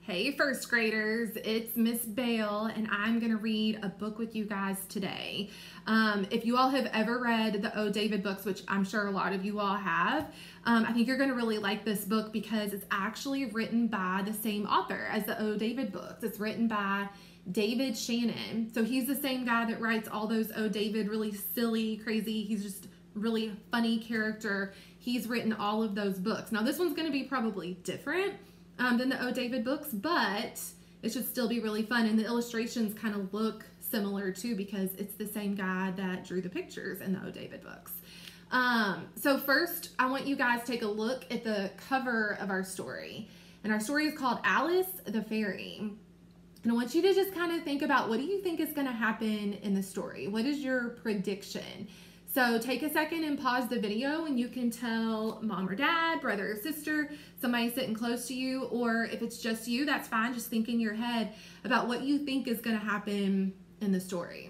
Hey first graders, it's Miss Bale and I'm going to read a book with you guys today. If you all have ever read the O. David books, which I'm sure a lot of you all have, I think you're going to really like this book because it's actually written by the same author as the O. David books. It's written by David Shannon. So he's the same guy that writes all those O. David, really silly, crazy, he's just really funny character. He's written all of those books. Now this one's going to be probably different than the O. David books, but it should still be really fun. And the illustrations kind of look similar too because it's the same guy that drew the pictures in the O. David books. So first, I want you guys to take a look at the cover of our story. And our story is called Alice the Fairy. And I want you to just kind of think about, what do you think is going to happen in the story? What is your prediction? So take a second and pause the video and you can tell mom or dad, brother or sister, somebody sitting close to you, or if it's just you, that's fine. Just think in your head about what you think is going to happen in the story.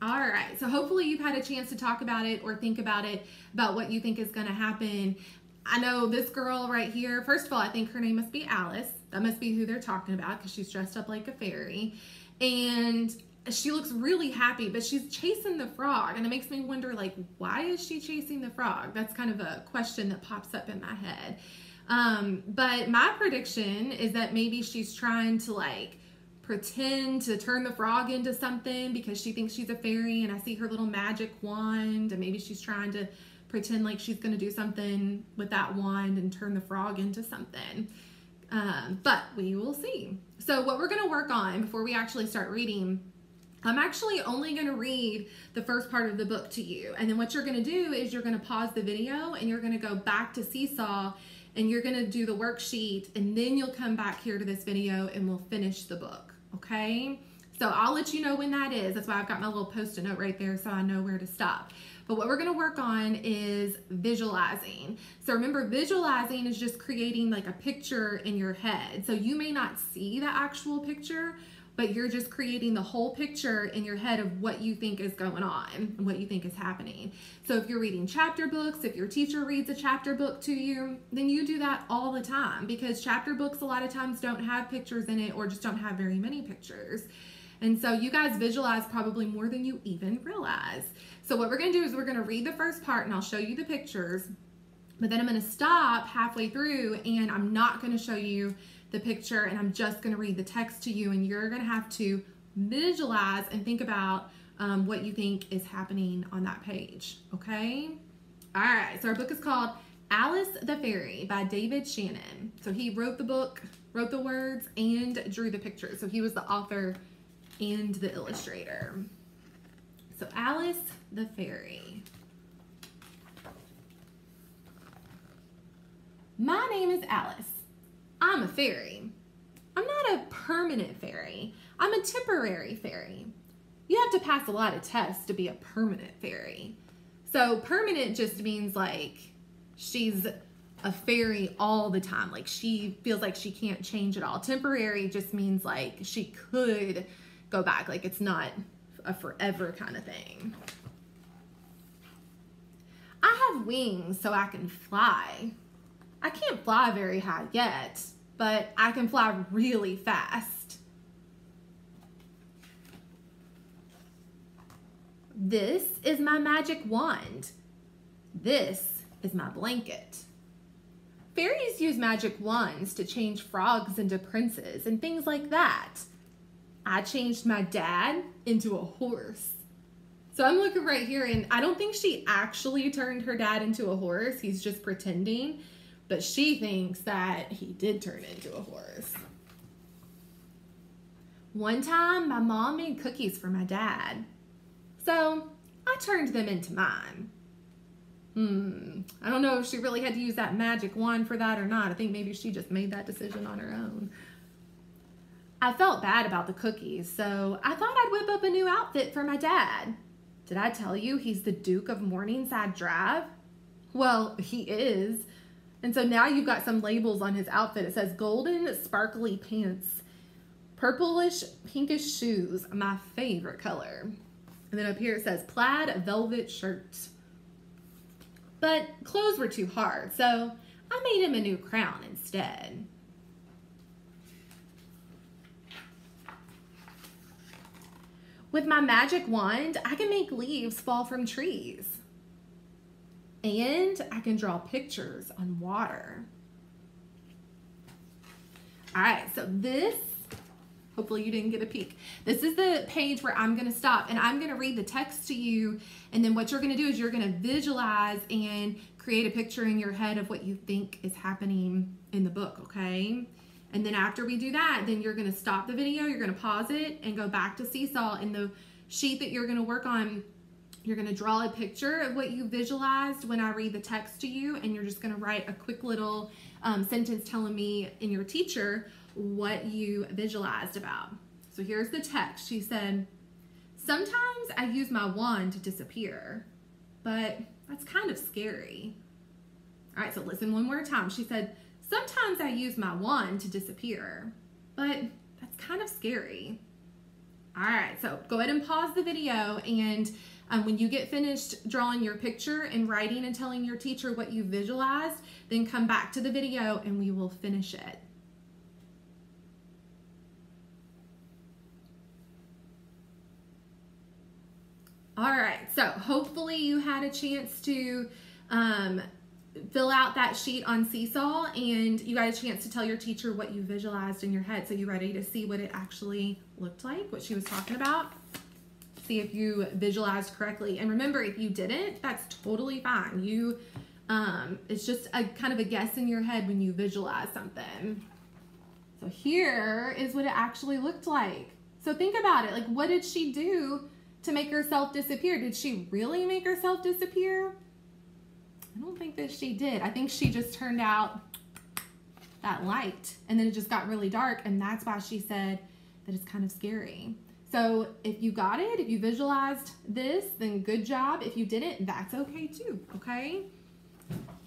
All right, so hopefully you've had a chance to talk about it or think about it, about what you think is going to happen. I know this girl right here, first of all, I think her name must be Alice. That must be who they're talking about because she's dressed up like a fairy. And she looks really happy, but she's chasing the frog. And it makes me wonder, like, why is she chasing the frog? That's kind of a question that pops up in my head. But my prediction is that maybe she's trying to, like, pretend to turn the frog into something because she thinks she's a fairy. And I see her little magic wand. And maybe she's trying to pretend like she's going to do something with that wand and turn the frog into something. But we will see. So what we're going to work on before we actually start reading, I'm actually only going to read the first part of the book to you. And then what you're going to do is you're going to pause the video and you're going to go back to Seesaw and you're going to do the worksheet, and then you'll come back here to this video and we'll finish the book. Okay? So I'll let you know when that is. That's why I've got my little post-it note right there so I know where to stop. But what we're going to work on is visualizing. So remember, visualizing is just creating like a picture in your head. So you may not see the actual picture, but you're just creating the whole picture in your head of what you think is going on and what you think is happening. So if you're reading chapter books, if your teacher reads a chapter book to you, then you do that all the time because chapter books a lot of times don't have pictures in it or just don't have very many pictures. And so you guys visualize probably more than you even realize. So what we're going to do is we're going to read the first part and I'll show you the pictures, but then I'm going to stop halfway through and I'm not going to show you the picture and I'm just going to read the text to you, and you're going to have to visualize and think about what you think is happening on that page. Okay? All right. So our book is called Alice the Fairy by David Shannon. So he wrote the book, wrote the words, and drew the pictures. So he was the author and the illustrator. So Alice the Fairy. My name is Alice. I'm a fairy. I'm not a permanent fairy. I'm a temporary fairy. You have to pass a lot of tests to be a permanent fairy. So permanent just means like she's a fairy all the time. Like she feels like she can't change at all. Temporary just means like she could go back. Like it's not a forever kind of thing. I have wings so I can fly. I can't fly very high yet, but I can fly really fast. This is my magic wand. This is my blanket. Fairies use magic wands to change frogs into princes and things like that. I changed my dad into a horse. So I'm looking right here and I don't think she actually turned her dad into a horse. He's just pretending, but she thinks that he did turn into a horse. One time my mom made cookies for my dad. So I turned them into mine. I don't know if she really had to use that magic wand for that or not. I think maybe she just made that decision on her own. I felt bad about the cookies, so I thought I'd whip up a new outfit for my dad. Did I tell you he's the Duke of Morningside Drive? Well, he is. And so now you've got some labels on his outfit. It says golden sparkly pants, purplish pinkish shoes, my favorite color. And then up here it says plaid velvet shirt. but clothes were too hard, so I made him a new crown instead. With my magic wand, I can make leaves fall from trees. And I can draw pictures on water. All right, so this, hopefully you didn't get a peek. This is the page where I'm gonna stop and I'm gonna read the text to you, and then what you're gonna do is you're gonna visualize and create a picture in your head of what you think is happening in the book, okay? And then after we do that, then you're gonna stop the video, you're gonna pause it and go back to Seesaw. In the sheet that you're gonna work on, you're gonna draw a picture of what you visualized when I read the text to you, and you're just gonna write a quick little sentence telling me and your teacher what you visualized about. So here's the text. She said, "Sometimes I use my wand to disappear, but that's kind of scary." All right, so listen one more time. She said, "Sometimes I use my wand to disappear, but that's kind of scary." All right, so go ahead and pause the video, and when you get finished drawing your picture and writing and telling your teacher what you visualized, then come back to the video and we will finish it. All right, so hopefully you had a chance to fill out that sheet on Seesaw, and you got a chance to tell your teacher what you visualized in your head. So you ready to see what it actually looked like, what she was talking about? See if you visualized correctly. And remember, if you didn't, that's totally fine. You, it's just a kind of a guess in your head when you visualize something. So here is what it actually looked like. So think about it. Like, what did she do to make herself disappear? Did she really make herself disappear? I don't think that she did. I think she just turned out that light, and then it just got really dark, and that's why she said that it's kind of scary. So if you got it, if you visualized this, then good job. If you didn't, that's okay too, okay?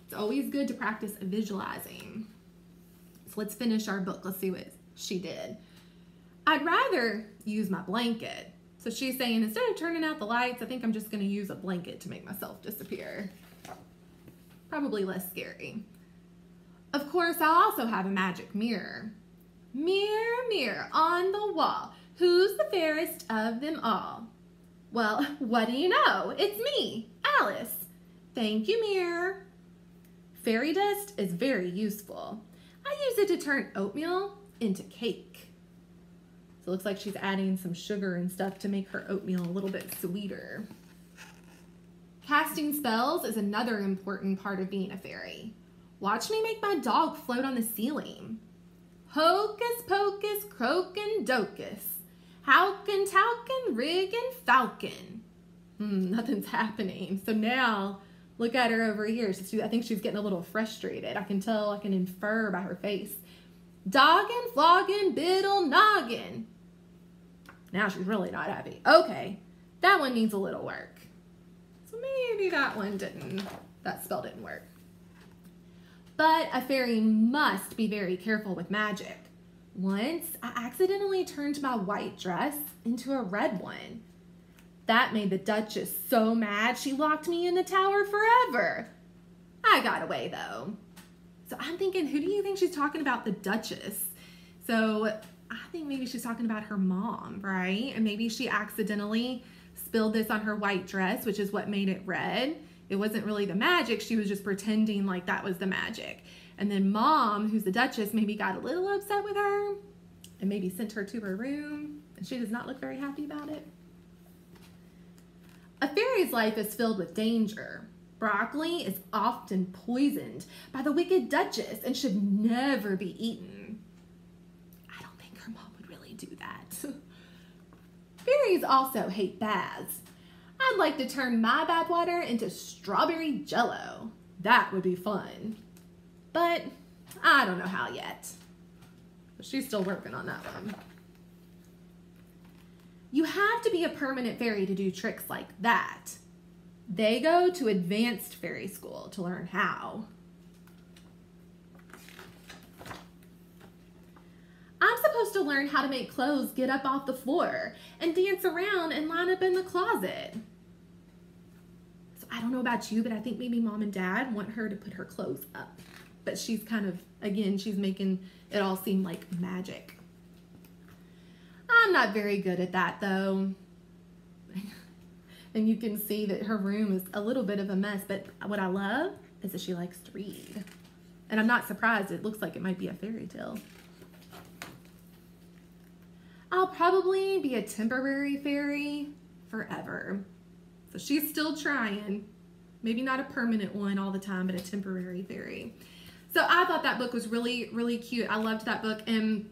It's always good to practice visualizing. So let's finish our book. Let's see what she did. "I'd rather use my blanket." So she's saying, instead of turning out the lights, I think I'm just gonna use a blanket to make myself disappear. Probably less scary. "Of course, I'll also have a magic mirror. Mirror, mirror on the wall, who's the fairest of them all? Well, what do you know? It's me, Alice. Thank you, mirror. Fairy dust is very useful. I use it to turn oatmeal into cake." So it looks like she's adding some sugar and stuff to make her oatmeal a little bit sweeter. "Casting spells is another important part of being a fairy. Watch me make my dog float on the ceiling. Hocus pocus, croakin' docus. Howkin' towkin', riggin' falcon." Nothing's happening. So now look at her over here. I think she's getting a little frustrated. I can tell, I can infer by her face. "Doggin', floggin', biddle, noggin." Now she's really not happy. Okay, that one needs a little work. So maybe that spell didn't work. "But a fairy must be very careful with magic. Once I accidentally turned my white dress into a red one. That made the Duchess so mad she locked me in the tower forever. I got away though." So I'm thinking, who do you think she's talking about? The Duchess. So I think maybe she's talking about her mom, right? And maybe she accidentally spilled this on her white dress, which is what made it red. It wasn't really the magic. She was just pretending like that was the magic. And then Mom, who's the Duchess, maybe got a little upset with her and maybe sent her to her room. And she does not look very happy about it. "A fairy's life is filled with danger. Broccoli is often poisoned by the wicked Duchess and should never be eaten." I don't think her mom would really do that. "Fairies also hate baths. I'd like to turn my bathwater into strawberry jello. That would be fun. But I don't know how yet." She's still working on that one. "You have to be a permanent fairy to do tricks like that. They go to advanced fairy school to learn how." "I'm supposed to learn how to make clothes get up off the floor and dance around and line up in the closet. So I don't know about you, but I think maybe mom and dad want her to put her clothes up. But she's kind of, again, she's making it all seem like magic. I'm not very good at that though. And you can see that her room is a little bit of a mess, but what I love is that she likes to read. And I'm not surprised, it looks like it might be a fairy tale. I'll probably be a temporary fairy forever. So she's still trying. Maybe not a permanent one all the time, but a temporary fairy. So I thought that book was really, really cute. I loved that book, and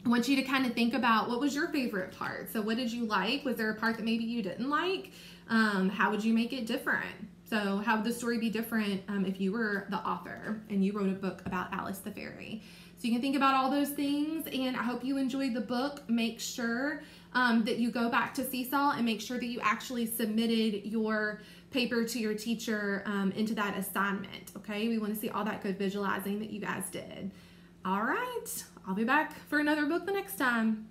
I want you to kind of think about what was your favorite part. So what did you like? Was there a part that maybe you didn't like? How would you make it different? So how would the story be different if you were the author and you wrote a book about Alice the Fairy? So you can think about all those things, and I hope you enjoyed the book. Make sure that you go back to Seesaw and make sure that you actually submitted your paper to your teacher into that assignment, okay? We want to see all that good visualizing that you guys did. All right, I'll be back for another book the next time.